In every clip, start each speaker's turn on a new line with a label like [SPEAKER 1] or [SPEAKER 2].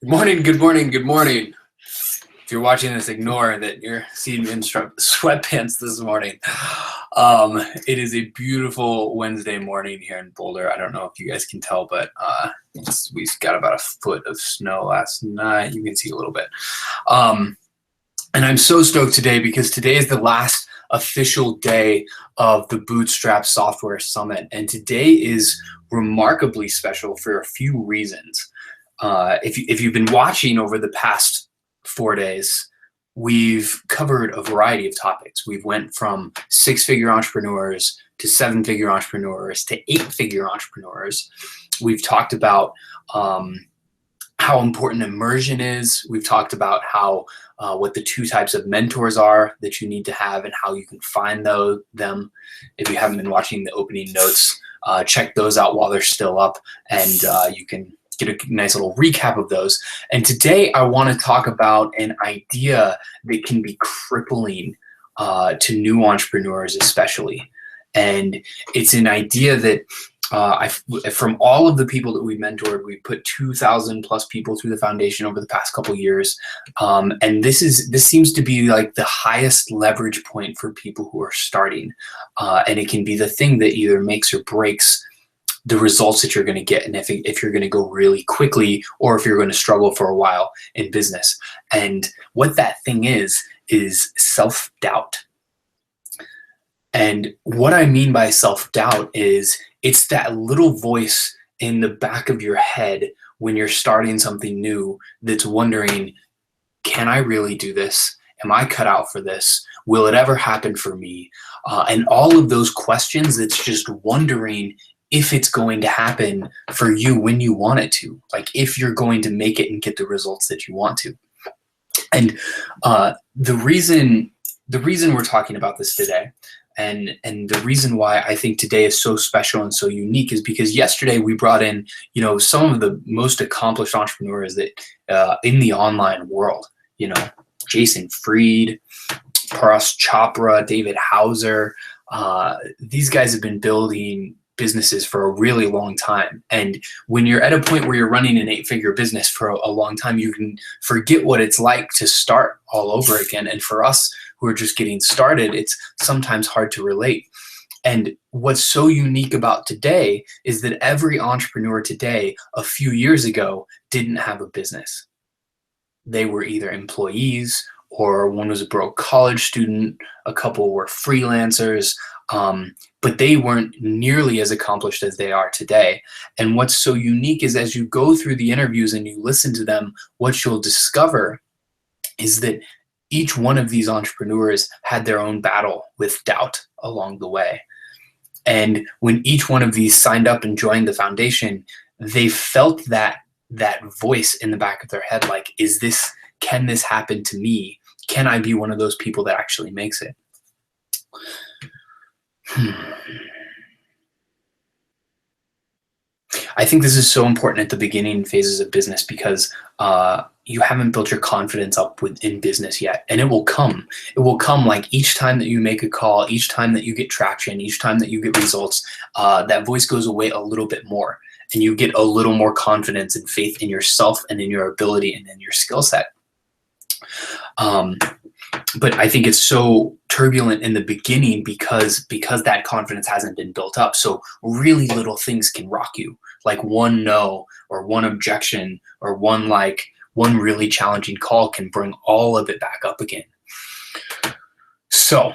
[SPEAKER 1] Good morning, good morning, good morning. If you're watching this, ignore that you're seeing me in sweatpants this morning. It is a beautiful Wednesday morning here in Boulder. I don't know if you guys can tell, but we got about a foot of snow last night. You can see a little bit. And I'm so stoked today because today is the last official day of the Bootstrap Software Summit. And today is remarkably special for a few reasons. If you've been watching over the past 4 days, we've covered a variety of topics. We've went from 6-figure entrepreneurs to 7-figure entrepreneurs to 8-figure entrepreneurs. We've talked about how important immersion is. We've talked about how what the 2 types of mentors are that you need to have and how you can find them. If you haven't been watching the opening notes, check those out while they're still up, and you can get a nice little recap of those. And today I want to talk about an idea that can be crippling to new entrepreneurs especially. And it's an idea that from all of the people that we mentored, we put 2,000 plus people through the foundation over the past couple of years. And this seems to be like the highest leverage point for people who are starting. And it can be the thing that either makes or breaks the results that you're going to get, and if you're going to go really quickly or if you're going to struggle for a while in business. And what that thing is self-doubt. And what I mean by self-doubt is it's that little voice in the back of your head when you're starting something new that's wondering, can I really do this? Am I cut out for this? Will it ever happen for me? And all of those questions, it's just wondering if it's going to happen for you when you want it to, like if you're going to make it and get the results that you want to. And the reason we're talking about this today, and the reason why I think today is so special and so unique, is because yesterday we brought in, some of the most accomplished entrepreneurs that in the online world. Jason Fried, Paras Chopra, David Hauser. These guys have been building businesses for a really long time. And when you're at a point where you're running an 8-figure business for a long time, you can forget what it's like to start all over again. And for us who are just getting started, it's sometimes hard to relate. And what's so unique about today is that every entrepreneur today, a few years ago, didn't have a business. They were either employees, or one was a broke college student, a couple were freelancers, but they weren't nearly as accomplished as they are today. And what's so unique is as you go through the interviews and you listen to them, what you'll discover is that each one of these entrepreneurs had their own battle with doubt along the way. And when each one of these signed up and joined the foundation, they felt that voice in the back of their head, like, can this happen to me? Can I be one of those people that actually makes it? I think this is so important at the beginning phases of business because you haven't built your confidence up in business yet, and it will come. It will come like each time that you make a call, each time that you get traction, each time that you get results, that voice goes away a little bit more, and you get a little more confidence and faith in yourself and in your ability and in your skill set. But I think it's so turbulent in the beginning because that confidence hasn't been built up. So really little things can rock you, like one no or one objection or one really challenging call can bring all of it back up again. So,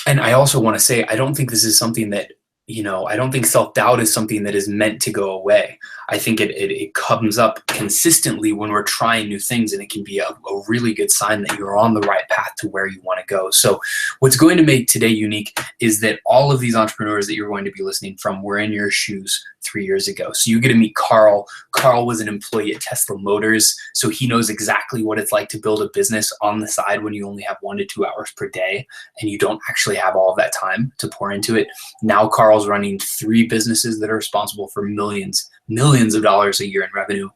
[SPEAKER 1] and I also want to say, I don't think this is something that, I don't think self-doubt is something that is meant to go away. I think it comes up consistently when we're trying new things, and it can be a really good sign that you're on the right path to where you want to go. So what's going to make today unique is that all of these entrepreneurs that you're going to be listening from were in your shoes 3 years ago. So you get to meet Carl. Carl was an employee at Tesla Motors, so he knows exactly what it's like to build a business on the side when you only have 1 to 2 hours per day and you don't actually have all of that time to pour into it. Now Carl's running 3 businesses that are responsible for millions of dollars a year in revenue.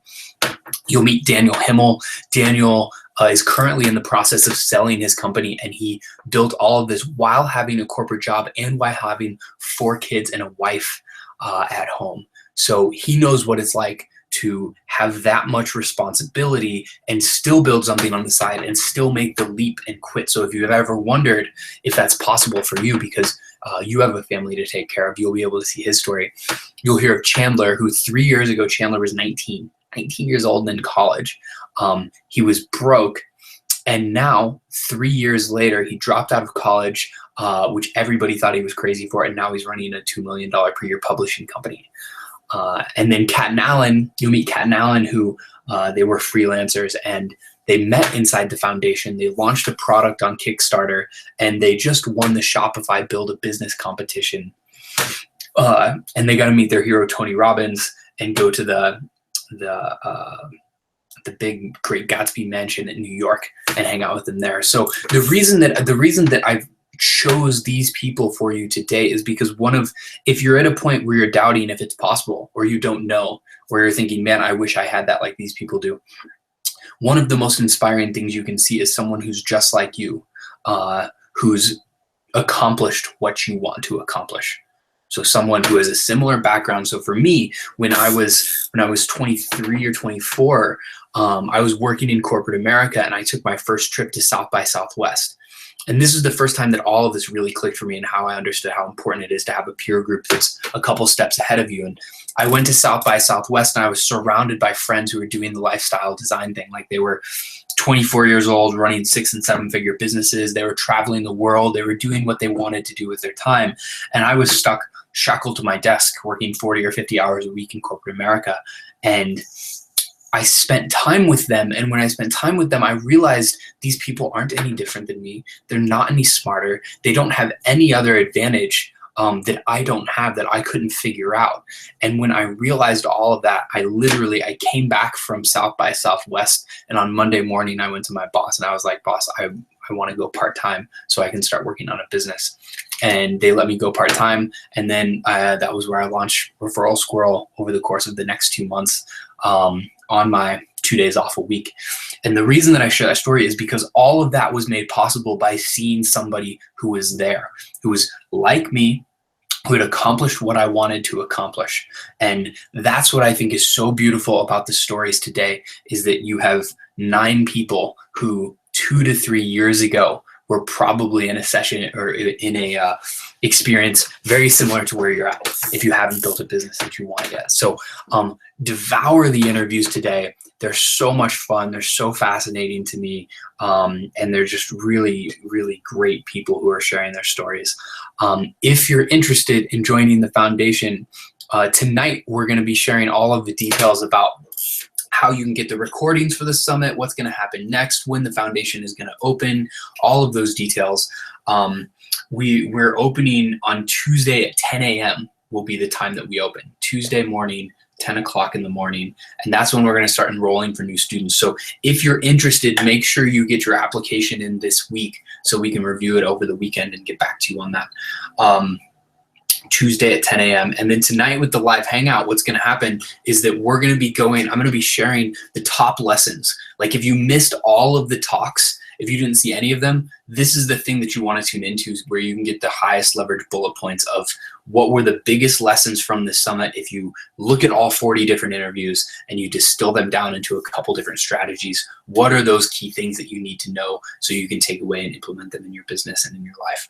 [SPEAKER 1] You'll meet Daniel Himmel. Daniel is currently in the process of selling his company, and he built all of this while having a corporate job and while having 4 kids and a wife at home. So he knows what it's like to have that much responsibility and still build something on the side and still make the leap and quit. So if you've ever wondered if that's possible for you, because you have a family to take care of, you'll be able to see his story. You'll hear of Chandler, who 3 years ago, Chandler was 19 years old and in college. He was broke. And now, 3 years later, he dropped out of college, which everybody thought he was crazy for, and now he's running a $2 million per year publishing company. And then Kat and Alan, you'll meet Kat and Alan, who they were freelancers, and they met inside the foundation. They launched a product on Kickstarter, and they just won the Shopify Build a Business competition. And they got to meet their hero, Tony Robbins, and go to the big Great Gatsby mansion in New York and hang out with them there. So the reason that I've chose these people for you today is because if you're at a point where you're doubting if it's possible, or you don't know, or you're thinking, man, I wish I had that like these people do. One of the most inspiring things you can see is someone who's just like you, who's accomplished what you want to accomplish. So someone who has a similar background. So for me, when I was 23 or 24, I was working in corporate America, and I took my first trip to South by Southwest. And this is the first time that all of this really clicked for me, and how I understood how important it is to have a peer group that's a couple steps ahead of you. And I went to South by Southwest, and I was surrounded by friends who were doing the lifestyle design thing. Like, they were 24 years old, running 6- and 7-figure businesses. They were traveling the world. They were doing what they wanted to do with their time. And I was stuck, shackled to my desk, working 40 or 50 hours a week in corporate America. And I spent time with them, and when I spent time with them, I realized these people aren't any different than me. They're not any smarter. They don't have any other advantage that I don't have, that I couldn't figure out. And when I realized all of that, I came back from South by Southwest, and on Monday morning, I went to my boss, and I was like, boss, I want to go part-time so I can start working on a business. And they let me go part-time. And then that was where I launched Referral Squirrel over the course of the next 2 months, on my 2 days off a week. And the reason that I share that story is because all of that was made possible by seeing somebody who was there, who was like me, who had accomplished what I wanted to accomplish. And that's what I think is so beautiful about the stories today, is that you have 9 people who 2 to 3 years ago were probably in a session or in a experience very similar to where you're at, if you haven't built a business that you want yet. So devour the interviews today. They're so much fun. They're so fascinating to me. And they're just really, really great people who are sharing their stories. If you're interested in joining the foundation, tonight we're going to be sharing all of the details about how you can get the recordings for the summit, what's going to happen next, when the foundation is going to open, all of those details. We're opening on Tuesday at 10 a.m. will be the time that we open. Tuesday morning, 10 o'clock in the morning. And that's when we're going to start enrolling for new students. So if you're interested, make sure you get your application in this week so we can review it over the weekend and get back to you on that. Tuesday at 10 a.m. And then tonight with the live hangout, what's going to happen is that I'm going to be sharing the top lessons. Like, if you missed all of the talks, if you didn't see any of them, this is the thing that you want to tune into, where you can get the highest leverage bullet points of what were the biggest lessons from this summit. If you look at all 40 different interviews and you distill them down into a couple different strategies, what are those key things that you need to know so you can take away and implement them in your business and in your life?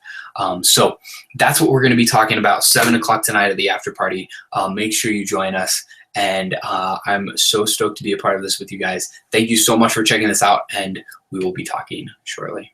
[SPEAKER 1] So that's what we're going to be talking about 7 o'clock tonight at the after party. Make sure you join us. And I'm so stoked to be a part of this with you guys. Thank you so much for checking this out, and we will be talking shortly.